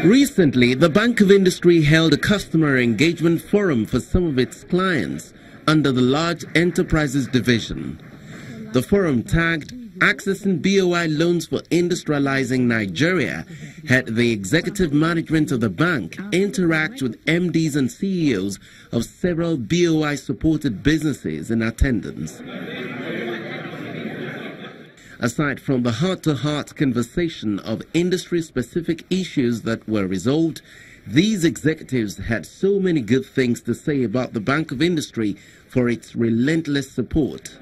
Recently, the Bank of Industry held a customer engagement forum for some of its clients under the Large Enterprises Division. The forum, tagged Accessing BoI Loans for Industrializing Nigeria, had the executive management of the bank interact with MDs and CEOs of several BoI-supported businesses in attendance. Aside from the heart-to-heart conversation of industry-specific issues that were resolved, these executives had so many good things to say about the Bank of Industry for its relentless support.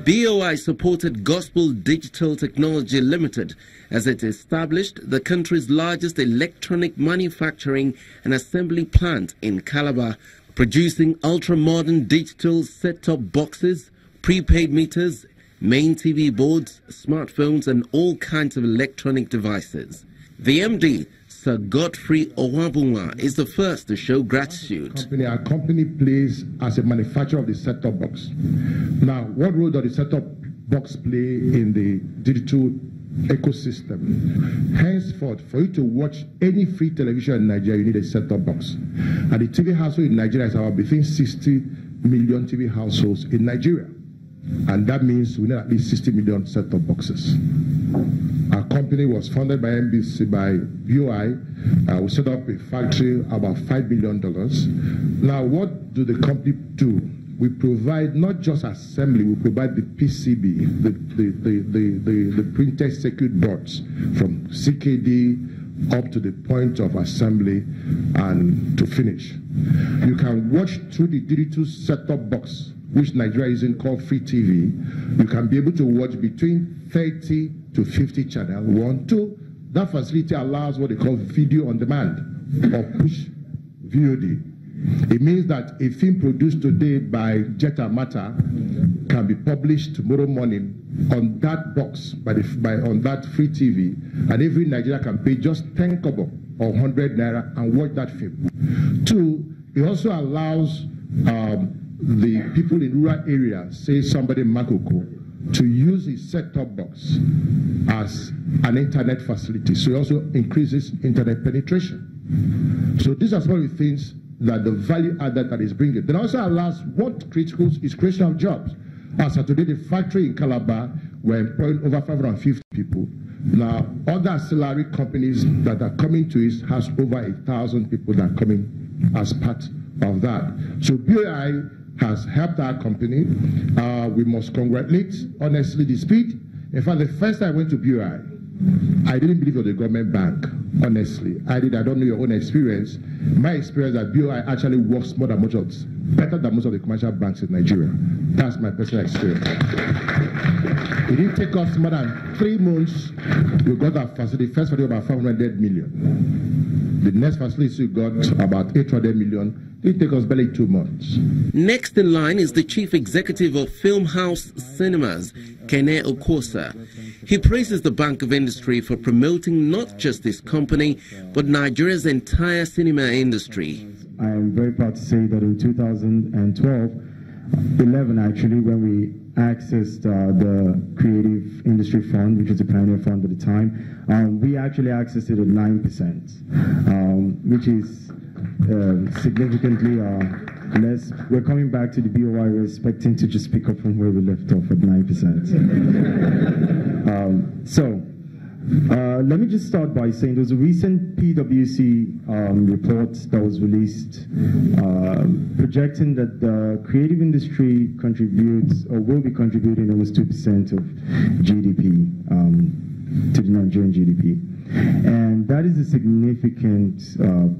BoI supported Gospel Digital Technology Limited as it established the country's largest electronic manufacturing and assembly plant in Calabar, producing ultra-modern digital set-top boxes, prepaid meters, main TV boards, smartphones and all kinds of electronic devices. The MD, Sir Godfrey Owabunwa, is the first to show gratitude. Our company plays as a manufacturer of the set-top box. Now, what role does the set-top box play in the digital ecosystem? Henceforth, for you to watch any free television in Nigeria, you need a set-top box. And the TV household in Nigeria is about between 60 million TV households in Nigeria. And that means we need at least 60 million set-top boxes. Our company was funded by NBC, by BoI. We set up a factory about $5 billion. Now, what do the company do? We provide not just assembly, we provide the PCB, the printed circuit boards from CKD up to the point of assembly and to finish. You can watch through the digital set-top box, which Nigeria is in, called Free TV. You can be able to watch between 30 to 50 channels. 1, 2. That facility allows what they call video on demand or push VOD. It means that a film produced today by Jetta Mata can be published tomorrow morning on that box, on that Free TV, and every Nigerian can pay just 10 kobo or 100 naira and watch that film. 2, it also allows the people in rural areas, say somebody in Makoko, to use his set-top box as an internet facility. So it also increases internet penetration. So these are some of the things that the value added that is bringing. Then also allows what critical is creation of jobs. As of today, the factory in Calabar, we're employing over 550 people. Now, other ancillary companies that are coming to it has over 1,000 people that are coming as part of that. So BoI has helped our company. We must congratulate, honestly, the speed. In fact, the first time I went to BoI, I didn't believe it was a government bank, honestly. I don't know your own experience. My experience that BoI actually works better than most of the commercial banks in Nigeria. That's my personal experience. It didn't take us more than 3 months. We got our facility, first facility about 500 million. The next facility we got about 800 million. It took us barely 2 months. Next in line is the chief executive of Film House Cinemas, Kene Okosa. He praises the Bank of Industry for promoting not just this company, but Nigeria's entire cinema industry. I am very proud to say that in 2011 actually, when we accessed the Creative Industry Fund, which was a pioneer fund at the time, we actually accessed it at 9%, which is significantly less. We're coming back to the BoI. We're expecting to just pick up from where we left off at 9%. Let me just start by saying there's a recent PwC report that was released projecting that the creative industry contributes or will be contributing almost 2% of GDP to the Nigerian GDP. And that is a significant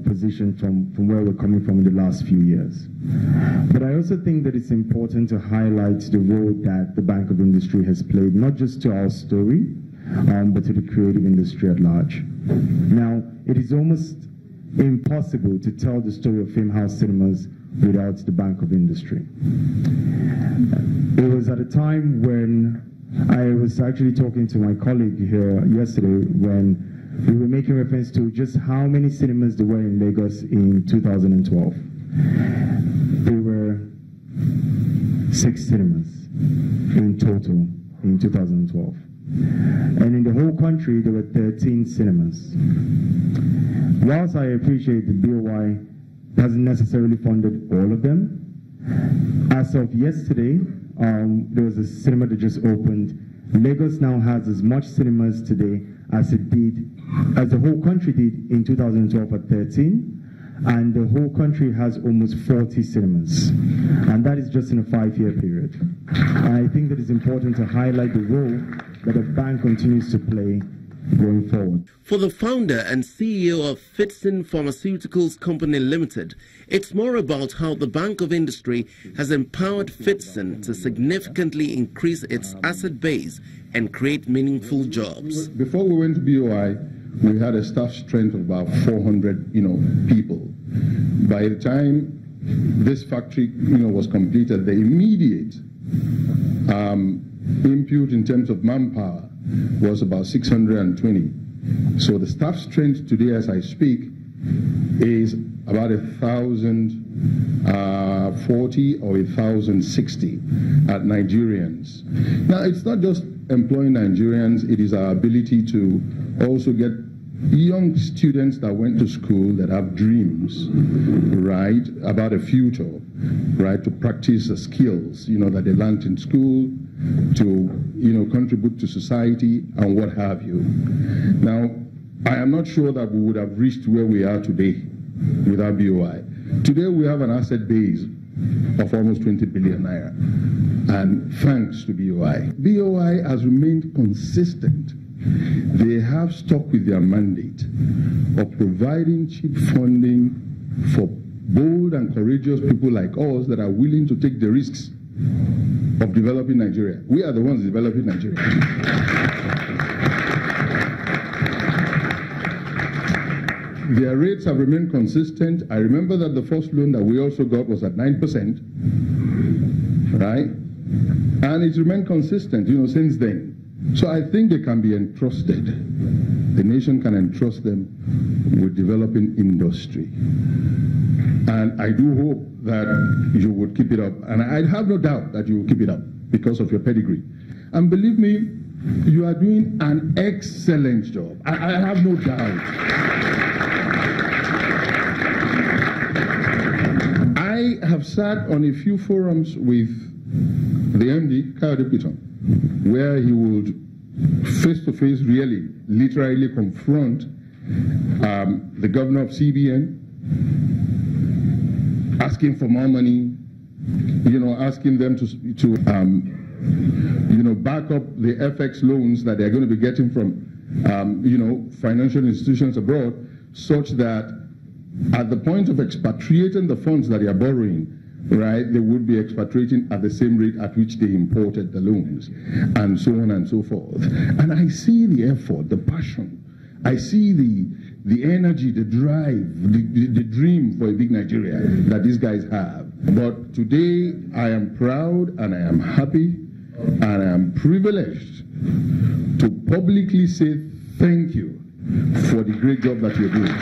position from where we're coming from in the last few years. But I also think that it's important to highlight the role that the Bank of Industry has played, not just to our story, but to the creative industry at large. Now, it is almost impossible to tell the story of Film House Cinemas without the Bank of Industry. It was at a time when I was actually talking to my colleague here yesterday when we were making reference to just how many cinemas there were in Lagos in 2012. There were 6 cinemas in total in 2012. And in the whole country, there were 13 cinemas. Whilst I appreciate that BoI hasn't necessarily funded all of them, as of yesterday, there was a cinema that just opened. Lagos now has as much cinemas today as the whole country did in 2012 at 13. And the whole country has almost 40 cinemas. And that is just in a 5-year period. And I think that it's important to highlight the role that a bank continues to play going forward. For the founder and CEO of Fitson Pharmaceuticals Company Limited, it's more about how the Bank of Industry has empowered Fitson to significantly increase its asset base and create meaningful jobs. Before we went to BoI, we had a staff strength of about 400, people. By the time this factory, was completed, the immediate input in terms of manpower was about 620. So the staff strength today, as I speak, is about 1,040 or 1,060 Nigerians. Now, it's not just employing Nigerians, it is our ability to also get young students that went to school that have dreams, right, about a future, right, to practice the skills, that they learned in school, to, contribute to society and what have you. Now, I am not sure that we would have reached where we are today without BoI. Today we have an asset base of almost 20 billion naira, and thanks to BoI. BoI has remained consistent. They have stuck with their mandate of providing cheap funding for bold and courageous people like us that are willing to take the risks of developing Nigeria. We are the ones developing Nigeria. Their rates have remained consistent. I remember that the first loan that we also got was at 9%, right? And it's remained consistent, since then. So I think they can be entrusted. The nation can entrust them with developing industry. And I do hope that you would keep it up. And I have no doubt that you will keep it up because of your pedigree. And believe me, you are doing an excellent job. I have no doubt. I have sat on a few forums with the MD, Kayode Piton, where he would face-to-face really, literally confront the governor of CBN, asking for more money, asking them to back up the FX loans that they're going to be getting from, financial institutions abroad, such that at the point of expatriating the funds that they are borrowing, right, they would be expatriating at the same rate at which they imported the loans, and so on and so forth. And I see the effort, the passion. I see the energy, the drive, the dream for a big Nigeria that these guys have. But today, I am proud and I am happy and I am privileged to publicly say thank you for the great job that you're doing.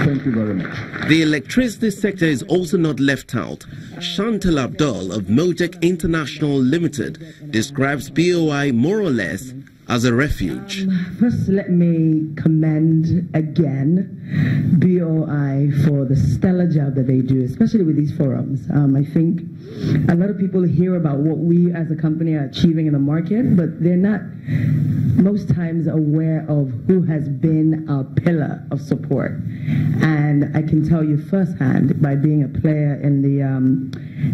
Thank you very much. The electricity sector is also not left out. Chantal Abdul of Mojek International Limited describes BoI more or less as a refuge. First, let me commend again BoI for the stellar job that they do, especially with these forums. I think a lot of people hear about what we as a company are achieving in the market, but they're not most times aware of who has been our pillar of support. And I can tell you firsthand, by being a player in the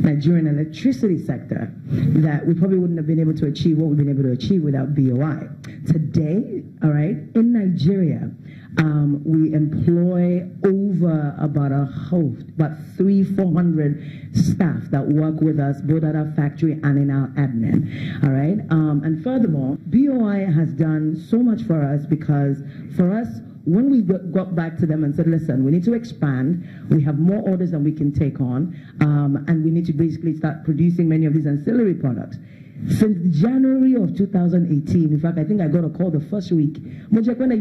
Nigerian electricity sector, that we probably wouldn't have been able to achieve what we've been able to achieve without BoI. Today, all right, in Nigeria, we employ over about 300-400 staff that work with us both at our factory and in our admin. All right, and furthermore, BoI has done so much for us, because for us, when we got back to them and said, listen, we need to expand, we have more orders than we can take on, and we need to basically start producing many of these ancillary products, since January of 2018. In fact, I think I got a call the first week. Mojek, when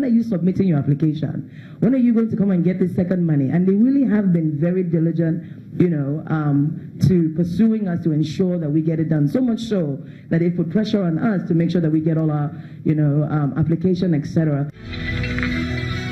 are you submitting your application? When are you going to come and get this second money? And they really have been very diligent, to pursuing us to ensure that we get it done. So much so that they put pressure on us to make sure that we get all our, application, etc.